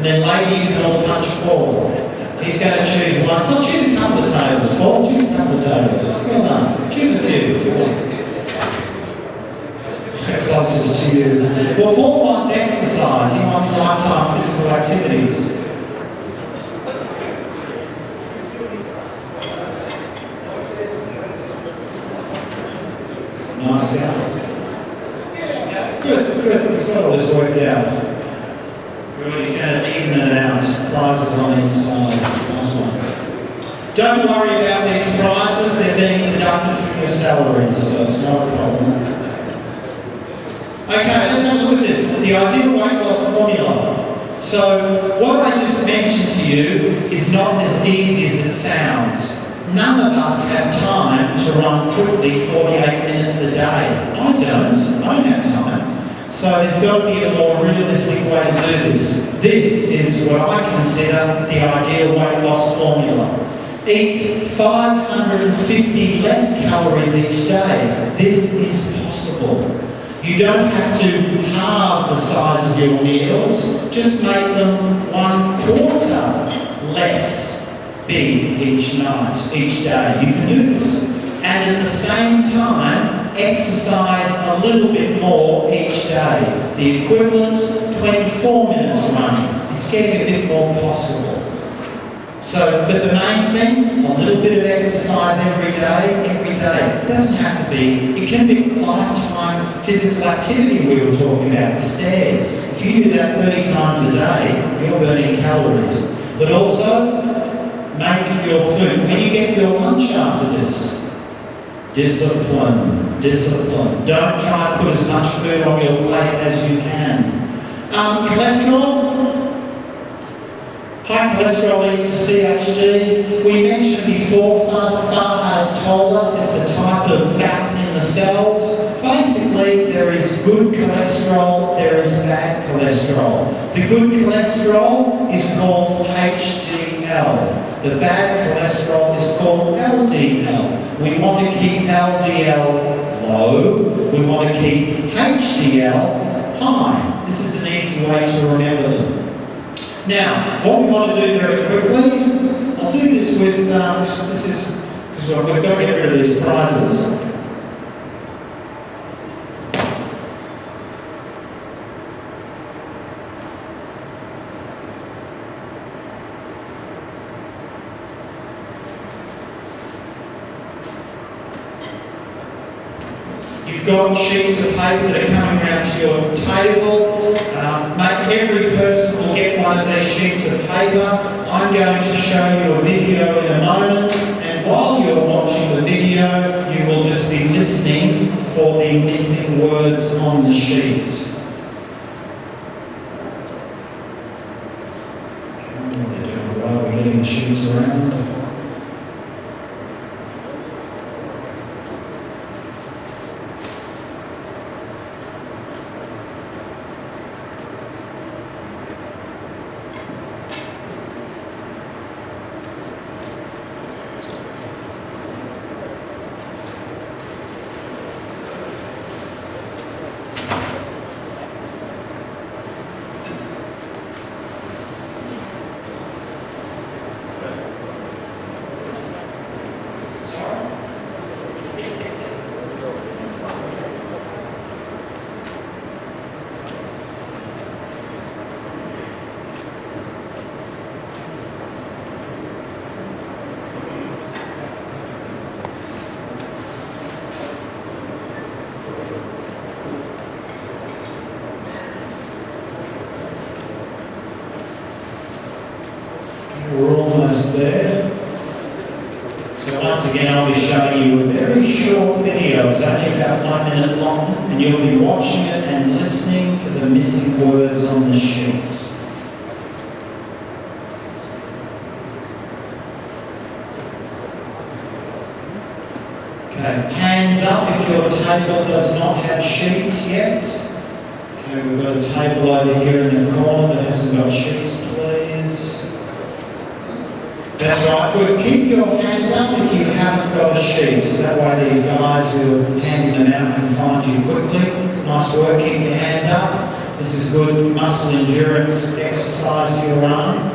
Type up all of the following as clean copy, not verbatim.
And then later you can all punch Paul. He's going to choose one. Well, choose a couple of tables, Paul. Choose a couple of tables. Well done. Choose a few. Closest to you. Well, Paul wants exercise. He wants lifetime physical activity. Nice out. Good. He's got all this worked out. Good. He's going to even it out. Prizes on each side. Nice one. Don't worry about these prizes. They're being deducted from your salaries, so it's not a problem. Okay, let's have a look at this. The ideal weight loss formula. So, what I just mentioned to you is not as easy as it sounds. None of us have time to run quickly 48 minutes a day. I don't have time. So there's got to be a more realistic way to do this. This is what I consider the ideal weight loss formula. Eat 550 less calories each day. This is possible. You don't have to halve the size of your meals, just make them 1/4 less big each night, each day. You can do this. And at the same time, exercise a little bit more each day. The equivalent, 24 minutes running. It's getting a bit more possible. So, but the main thing, a little bit of exercise every day. It doesn't have to be, it can be lifetime physical activity we were talking about, the stairs. If you do that 30 times a day, you're burning calories. But also, make your food, when you get your lunch after this, discipline. Don't try and put as much food on your plate as you can. Cholesterol. High cholesterol leads to CHD. We mentioned before, Farhad told us it's a type of fat in the cells. Basically, there is good cholesterol, there is bad cholesterol. The good cholesterol is called HDL. The bad cholesterol is called LDL. We want to keep LDL low. We want to keep HDL high. This is an easy way to remember them. Now, what we want to do very quickly, I'll do this with, this is, because we've got to get rid of these prizes. You've got sheets of paper that are coming around to your table. Every person will get one of these sheets of paper. I'm going to show you a video in a moment, and while you're watching the video, you will just be listening for the missing words on the sheet. While we're getting the sheets around. We're almost there. So once again, I'll be showing you a very short video. It's only about 1 minute long, and you'll be watching it and listening for the missing words on the sheet. Okay, hands up if your table does not have sheets yet. Okay, we've got a table over here in the corner that hasn't got sheets, please. That's right, good. Keep your hand up if you haven't got a sheet. So that way these guys who are handing them out can find you quickly. Nice work, keep your hand up. This is good muscle endurance exercise for your arm.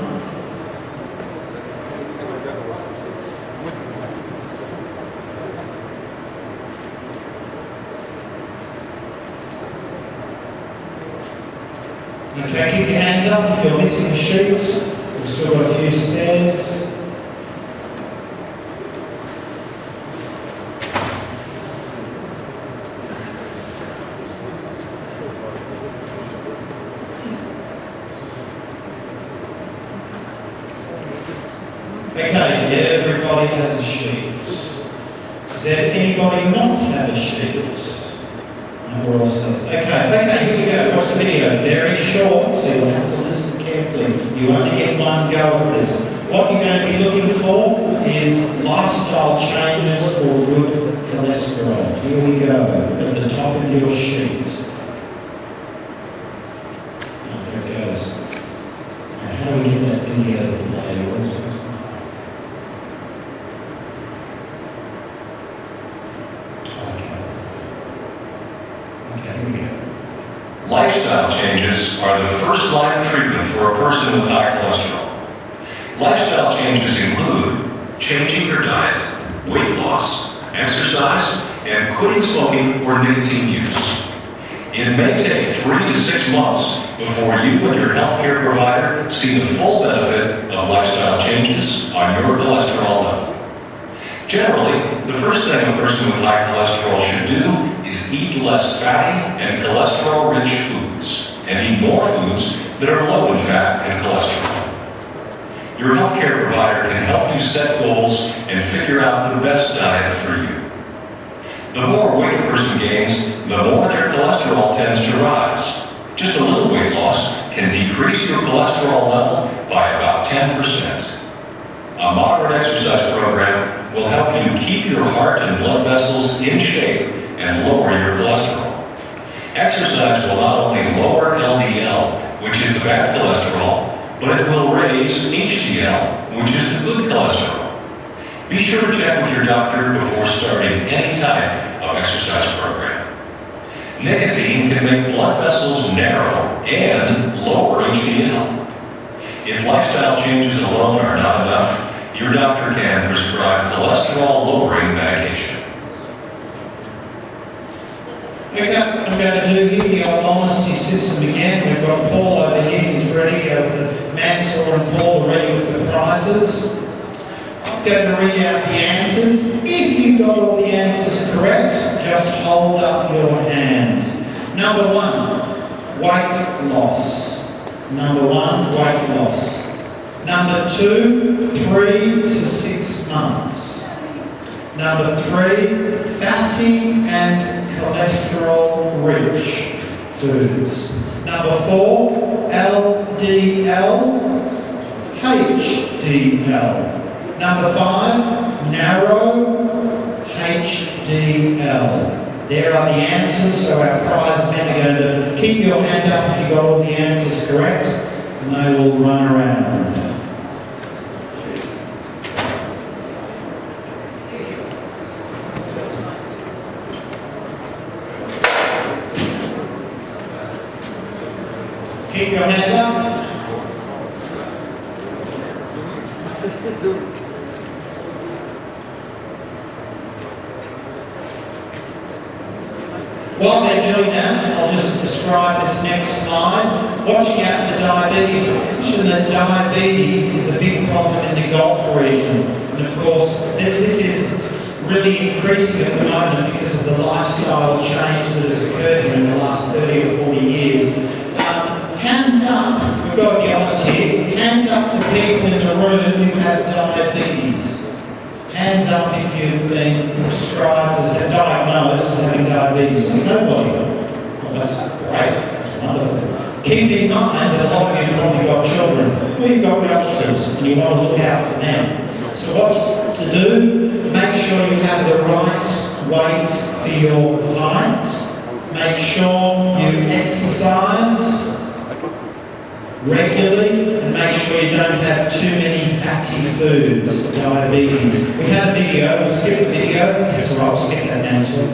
Okay, keep your hands up if you're missing a sheet. We've still got a few spares. Okay, everybody has a sheet. Does anybody not have a sheet? We're all set. Okay, here we go. Watch the video. Very short, so you'll have to listen carefully. You only get one go at this. What you're going to be looking for is lifestyle changes for good cholesterol. Here we go, at the top of your sheet. Oh, there it goes. Now, how do we get that video to play? Lifestyle changes are the first line of treatment for a person with high cholesterol. Lifestyle changes include changing your diet, weight loss, exercise, and quitting smoking or nicotine use. It may take 3 to 6 months before you and your healthcare provider see the full benefit of lifestyle changes on your cholesterol level. Generally, the first thing a person with high cholesterol should do is eat less fatty and cholesterol-rich foods, and eat more foods that are low in fat and cholesterol. Your healthcare provider can help you set goals and figure out the best diet for you. The more weight a person gains, the more their cholesterol tends to rise. Just a little weight loss can decrease your cholesterol level by about 10%. A moderate exercise program will help you keep your heart and blood vessels in shape and lower your cholesterol. Exercise will not only lower LDL, which is the bad cholesterol, but it will raise HDL, which is the good cholesterol. Be sure to check with your doctor before starting any type of exercise program. Nicotine can make blood vessels narrow and lower HDL. If lifestyle changes alone are not enough, your doctor can prescribe cholesterol-lowering medication. Okay, I'm going to do here the honesty system again. We've got Paul over here, he's ready, the Mansour and Paul are ready with the prizes. I'm going to read out the answers. If you got all the answers correct, just hold up your hand. Number 1, weight loss. Number 1, weight loss. Number 2, 3 to 6 months. Number 3, fatty and cholesterol-rich foods. Number 4, LDL, HDL. Number 5, narrow HDL. There are the answers, so our prize men are going to keep your hand up if you got all the answers correct, and they will run around. Keep your hand up. While they're doing that, I'll just describe this next slide. Watching out for diabetes. I mentioned that diabetes is a big problem in the Gulf region. And of course, this is really increasing at the moment because of the lifestyle change that has occurred here in the last 30 or 40 years. Hands up, we've got to be honest here, hands up the people in the room who have diabetes. Hands up if you've been prescribed as diagnosed as having diabetes. Nobody. Well, that's great, that's wonderful. Keep in mind that a lot of you probably got children. Well, you've got relatives and you want to look out for them. So what to do? Make sure you have the right weight for your height. Make sure you exercise regularly, and make sure you don't have too many fatty foods, diabetes. We have a video, we'll skip the video. That's all right, we'll skip that, Mansour.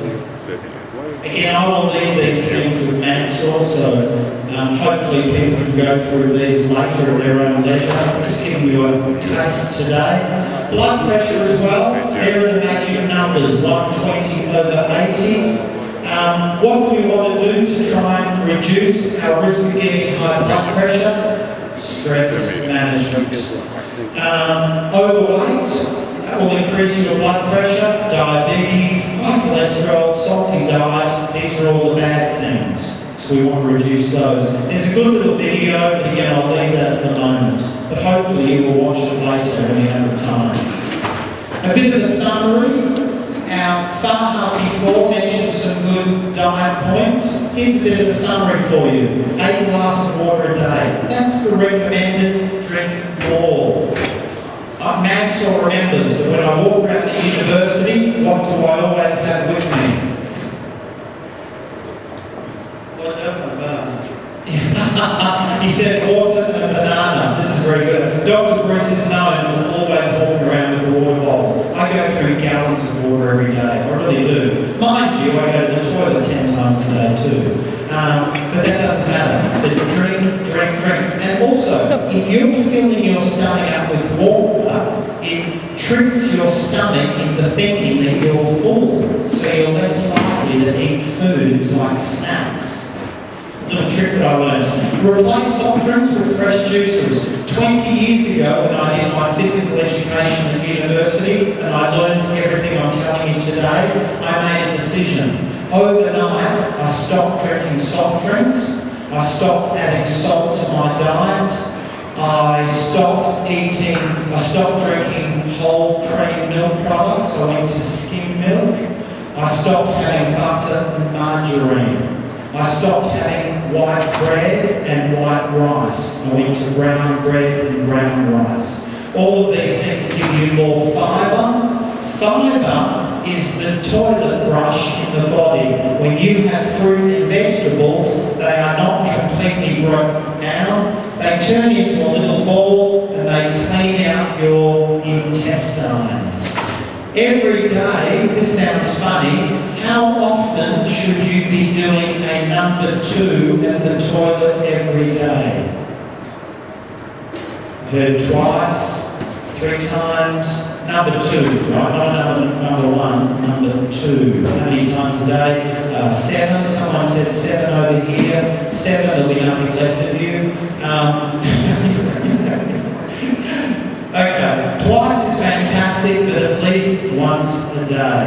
Again, I will leave these things with Mansour, so Hopefully people can go through these later at their own leisure. I'm just giving you a taste today. Blood pressure as well, there are the magic numbers, 120/80. What do we want to do to try and reduce our risk of getting high blood pressure? Stress management. Overweight, that will increase your blood pressure. Diabetes, high cholesterol, salty diet, these are all the bad things. So we want to reduce those. There's a good little video, but again I'll leave that at the moment. But hopefully you will watch it later when you have the time. A bit of a summary. Our Faha before mentioned some good diet points. Here's a bit of a summary for you. 8 glasses of water a day. That's the recommended drink more. Mansell remembers that when I walk around the university, what do I always have with me? He said water and a banana. This is very good. Dr. Bruce is known for always walking around with a water bottle. I go through gallons of water every day. I really do. Mind you, I go to the toilet 10 times a day too. But that doesn't matter. But drink. And also, if you're filling your stomach up with water, it tricks your stomach into thinking that you're full. So you're less likely to eat foods like snacks. Little trick that I learned. Replace soft drinks with fresh juices. 20 years ago when I did my physical education at university and I learned everything I'm telling you today, I made a decision. Overnight, I stopped drinking soft drinks. I stopped adding salt to my diet. I stopped drinking whole cream milk products. I went to skim milk. I stopped having butter and margarine. I stopped having white bread and white rice. I went to brown bread and brown rice. All of these things give you more fibre. Fibre is the toilet brush in the body. When you have fruit and vegetables, they are not completely broken down. They turn into a little ball and they clean out your intestines. Every day, this sounds funny, how often should you be doing a number 2 at the toilet every day? Heard twice, 3 times, number 2, right? Not number 1, number 2. How many times a day? 7, someone said 7 over here. 7, there'll be nothing left of you. Okay, twice is fantastic, but at least once a day.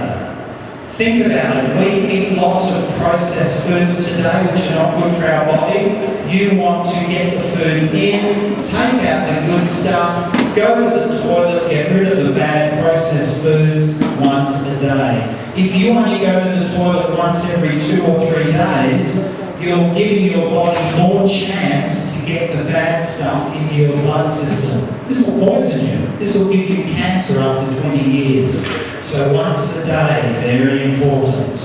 Think about it. We eat lots of processed foods today, which are not good for our body. You want to get the food in, take out the good stuff, go to the toilet, get rid of the bad processed foods once a day. If you only go to the toilet once every 2 or 3 days, you're giving your body more chance to get the bad stuff into your blood system. This will poison you. This will give you cancer after 20 years. So once a day, very important.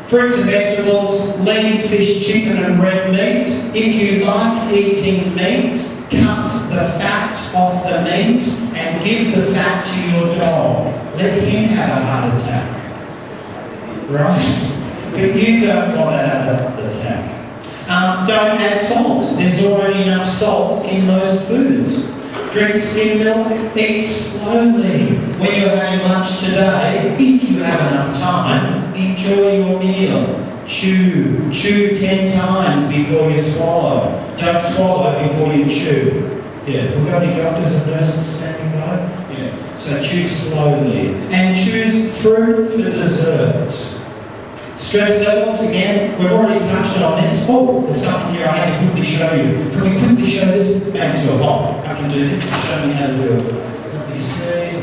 Fruits and vegetables, lean fish, chicken and red meat. If you like eating meat, cut the fat off the meat and give the fat to your dog. Let him have a heart attack. Right? But you don't want to have that attack. Don't add salt. There's already enough salt in most foods. Drink skim milk. Eat slowly. When you're having lunch today, if you have enough time, enjoy your meal. Chew 10 times before you swallow. Don't swallow before you chew. Yeah, we've got any doctors and nurses standing by? Yeah. So chew slowly. And choose fruit for dessert. Stress levels, again, we've already touched on this. Oh, there's something here I had to quickly show you. Can we quickly show this? Maxwell, I can do this. Show me how to do it. Let me see.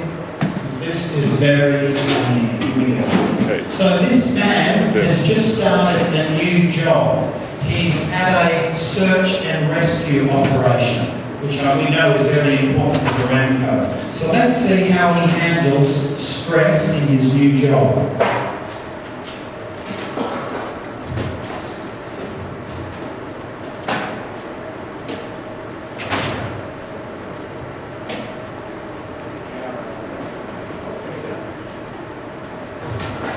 This is very funny. Here we go. So this man has just started a new job. He's at a search and rescue operation, which we know is very important for Aramco. So let's see how he handles stress in his new job.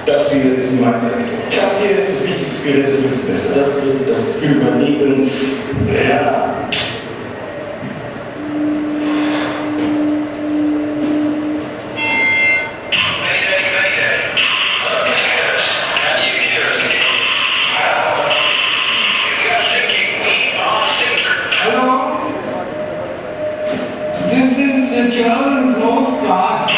Das hier ist ein Mindset. Das hier ist das wichtigste Gerät, das wissen besser. Das wird das Überlebens... Ja. This is a German Coast Guard.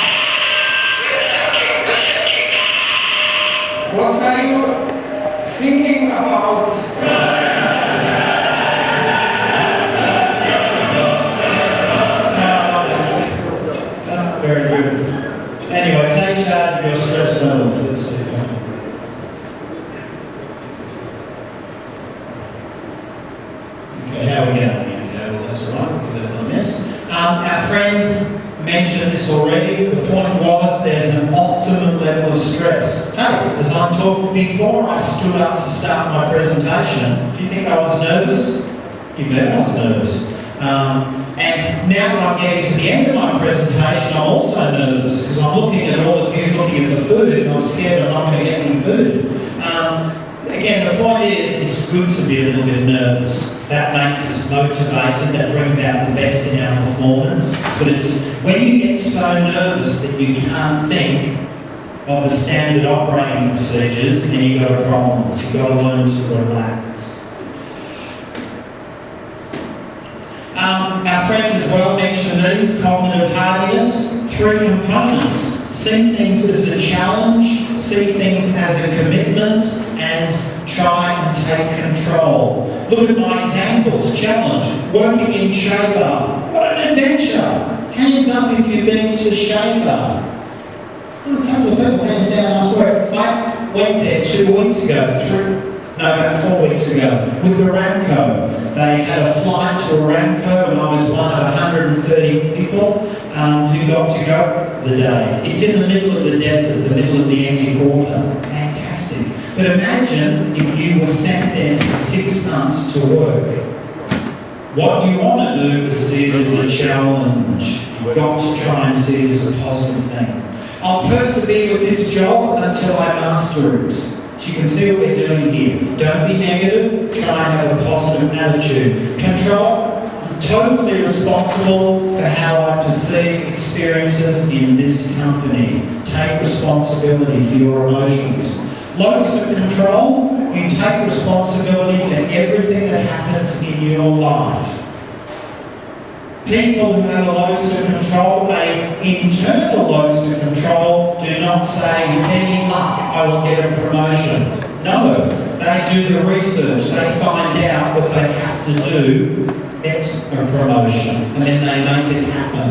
What are you thinking about? Very good. Anyway, take charge of your stress levels. Let's see if I can. Okay, how are we going? Okay, well that's all right. We'll give that a miss. Our friend mentioned this already. The point was there's an optimum level of stress. Hey, as I'm talking before I stood up to start my presentation, do you think I was nervous? You bet I was nervous. And now that I'm getting to the end of my presentation, I'm also nervous because I'm looking at all of you looking at the food and I'm scared I'm not going to get any food. Again, the point is it's good to be a little bit nervous. That makes us motivated, that brings out the best in our performance. But it's when you get so nervous that you can't think of the standard operating procedures, then you've got problems. You've got to learn to relax. Our friend as well mentioned these, cognitive hardiness, 3 components. See things as a challenge, see things as a commitment, and try and take control. Look at my examples. Challenge, working in Shaper. What an adventure! Hands up if you've been to Shaper. A couple of people, hands down, I swear. I went there 2 weeks ago, about 4 weeks ago, with Aramco. They had a flight to Aramco and I was one of 130 people who got to go the day. It's in the middle of the desert, the middle of the empty quarter. Fantastic. But imagine if you were sent there for 6 months to work. What you want to do is see it as a challenge. You've got to try and see it as a positive thing. I'll persevere with this job until I master it. So you can see what we're doing here. Don't be negative, try and have a positive attitude. Control, I'm totally responsible for how I perceive experiences in this company. Take responsibility for your emotions. Locus of control, you take responsibility for everything that happens in your life. People who have a locus of control, an internal locus of control, do not say, any luck, I will get a promotion. No, they do the research, they find out what they have to do to get a promotion, and then they make it happen.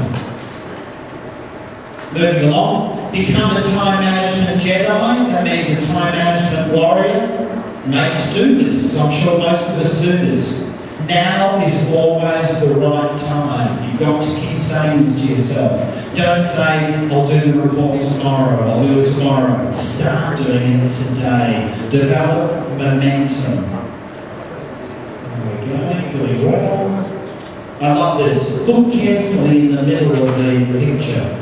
Moving along, become a time management Jedi, that means a time management warrior. Mates do this, as I'm sure most of us do this. Now is always the right time. You've got to keep saying this to yourself. Don't say, I'll do the report tomorrow, I'll do it tomorrow. Start doing it today. Develop momentum. There we go, really well. I love this. Look carefully in the middle of the picture.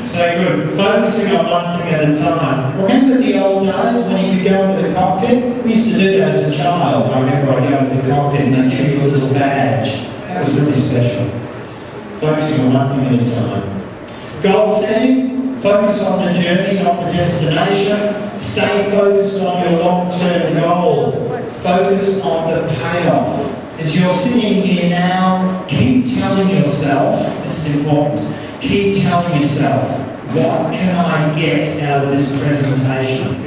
So good. Focusing on one thing at a time. Remember the old days when you could go into the cockpit? We used to do that as a child. I remember I'd go into the cockpit and they'd give you a little badge. That was really special. Focusing on one thing at a time. Goal setting. Focus on the journey, not the destination. Stay focused on your long-term goal. Focus on the payoff. As you're sitting here now, keep telling yourself, this is important, keep telling yourself, what can I get out of this presentation?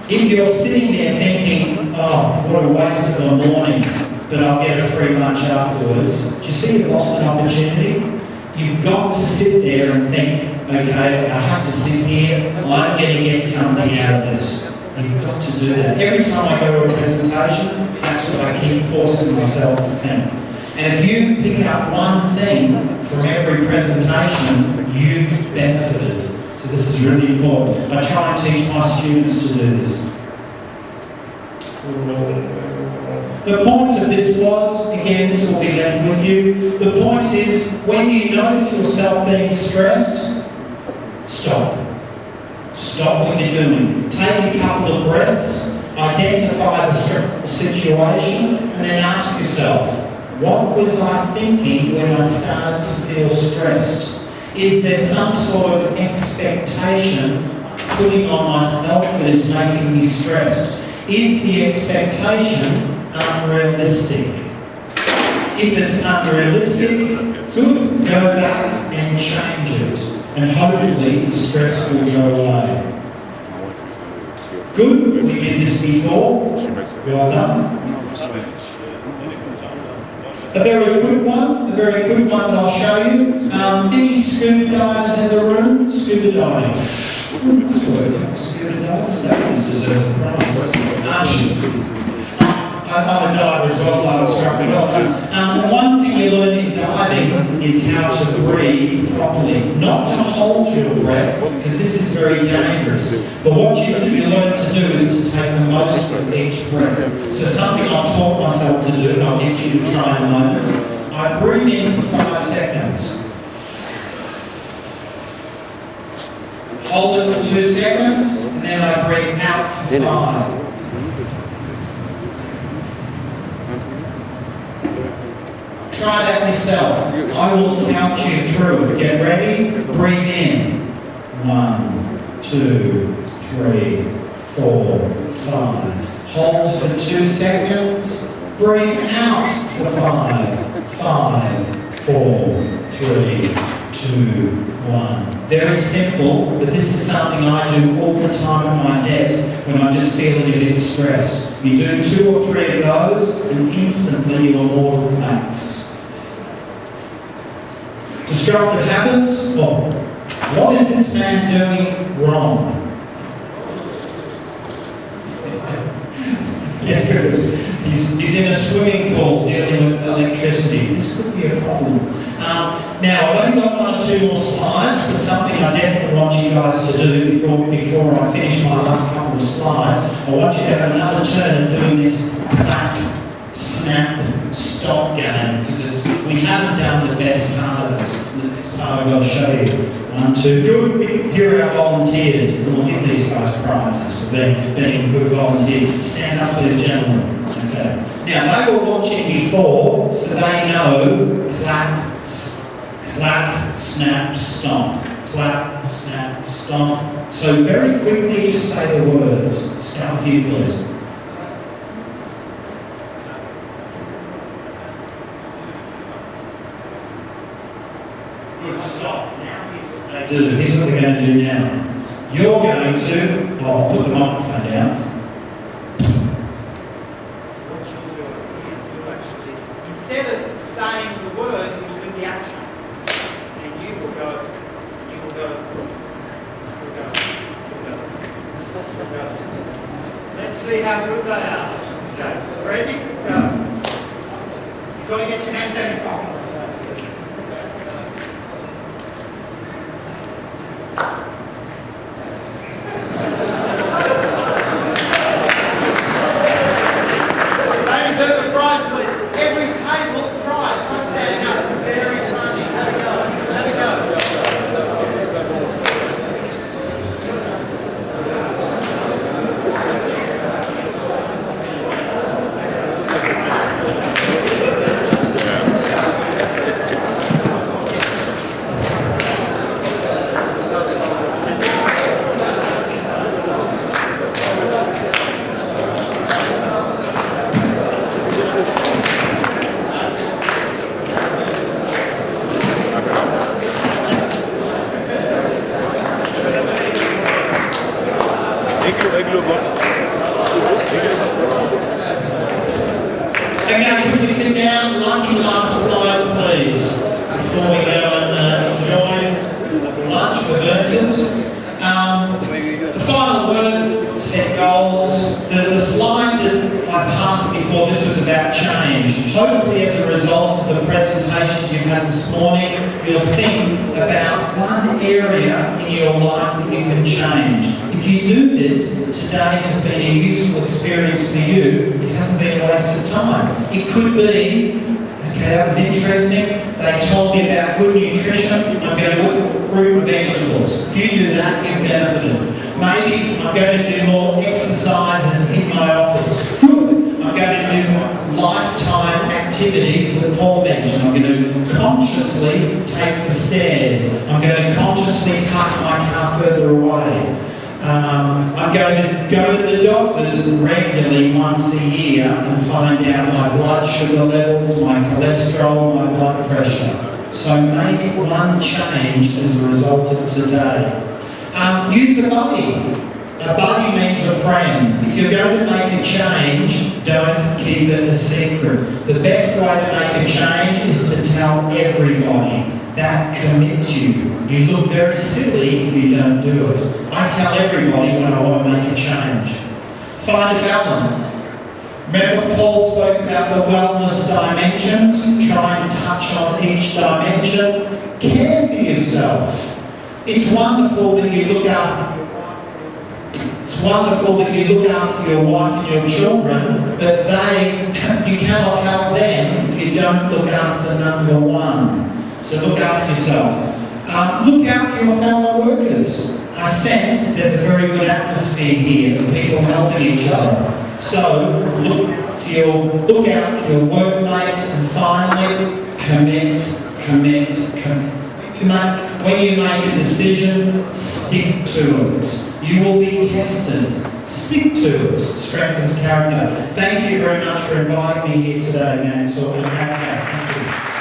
If you're sitting there thinking, oh, what a waste of a morning, but I'll get a free lunch afterwards, do you see you've lost an opportunity? You've got to sit there and think, okay, I have to sit here, I'm going to get something out of this. You've got to do that. Every time I go to a presentation, that's what I keep forcing myself to think. And if you pick up one thing from every presentation, you've benefited. So this is really important. I try and teach my students to do this. The point of this was, again, this will be left with you, the point is, when you notice yourself being stressed, Stop. Stop what you're doing. Take a couple of breaths, identify the stressful situation, and then ask yourself, what was I thinking when I started to feel stressed? Is there some sort of expectation putting on myself that is making me stressed? Is the expectation unrealistic? If it's unrealistic, good, go back and change it. And hopefully the stress will go away. Good, we did this before. Well done. A very quick one that I'll show you. Any scuba divers in the room? Scuba diving. Scuba divers, that one deserves a prize. I'm a diver as well, I was struggling. One thing you learn in diving is how to breathe properly. Not to hold your breath, because this is very dangerous. But what you learn to do is to take the most of each breath. So something I've taught myself to do, and I'll get you to try in a moment. I breathe in for 5 seconds. Hold it for 2 seconds, and then I breathe out for 5. Try that yourself. I will count you through. Get ready? Breathe in. 1, 2, 3, 4, 5. Hold for 2 seconds. Breathe out for 5. 5, 4, 3, 2, 1. Very simple, but this is something I do all the time at my desk when I'm just feeling a bit stressed. You do 2 or 3 of those, and instantly you're more relaxed. Destructive habits. Well, what is this man doing wrong? Yeah, good. He's in a swimming pool dealing with electricity. This could be a problem. Now, I've only got 1 or 2 more slides, but something I definitely want you guys to do before I finish my last couple of slides. I want you to have another turn doing this clap, snap, stop game, because we haven't done the best part of this. The next part I've got to show you. 1, 2, good. Here are our volunteers, and we'll give these guys prizes for being good volunteers. Stand up, please, gentlemen. Okay. Now, they were watching before, so they know clap, snap, stomp. Clap, snap, stomp. So very quickly, just say the words. Start with you, please. Good, stop. Now here's what they do. Here's what they're going to do now. You're going to, I'll put the microphone down. Instead of saying the word, you will do the action. And you will go. Let's see how good they are. Okay, ready? Go. You've got to get your hands out of your pockets. Okay, could you sit down? Lucky last slide, please, before we go and enjoy lunch with Burnsons. The final word, set goals. The slide that I passed before, this was about change. Hopefully, as a result of the presentations you've had this morning, you'll think about one area in your life that you can change. If you do this, today has been a useful experience for you. It hasn't been a waste of time. It could be, okay, Okay, that was interesting. They told me about good nutrition. I'm going to put fruit and vegetables. If you do that, you've benefited. Maybe I'm going to do more exercises in my office. Good. I'm going to do lifetime activities that Paul mentioned. I'm going to consciously take the stairs. I'm going to consciously park my car further away. I'm going to go to the doctors regularly once a year and find out my blood sugar levels, my cholesterol, my blood pressure. So make one change as a result of today. Use a buddy. A buddy means a friend. If you're going to make a change, don't keep it a secret. The best way to make a change is to tell everybody. That commits you. You look very silly if you don't do it. I tell everybody when I want to make a change. Find a balance. Remember Paul spoke about the wellness dimensions. Try and touch on each dimension. Care for yourself. It's wonderful that you look after your wife and your children, but you cannot help them if you don't look after number one. So look after yourself. Look after your fellow workers. I sense there's a very good atmosphere here of people helping each other. So look out for your workmates, and finally, commit. When you make a decision, stick to it. You will be tested. Stick to it. Strengthens character. Thank you very much for inviting me here today, man. So, thank you.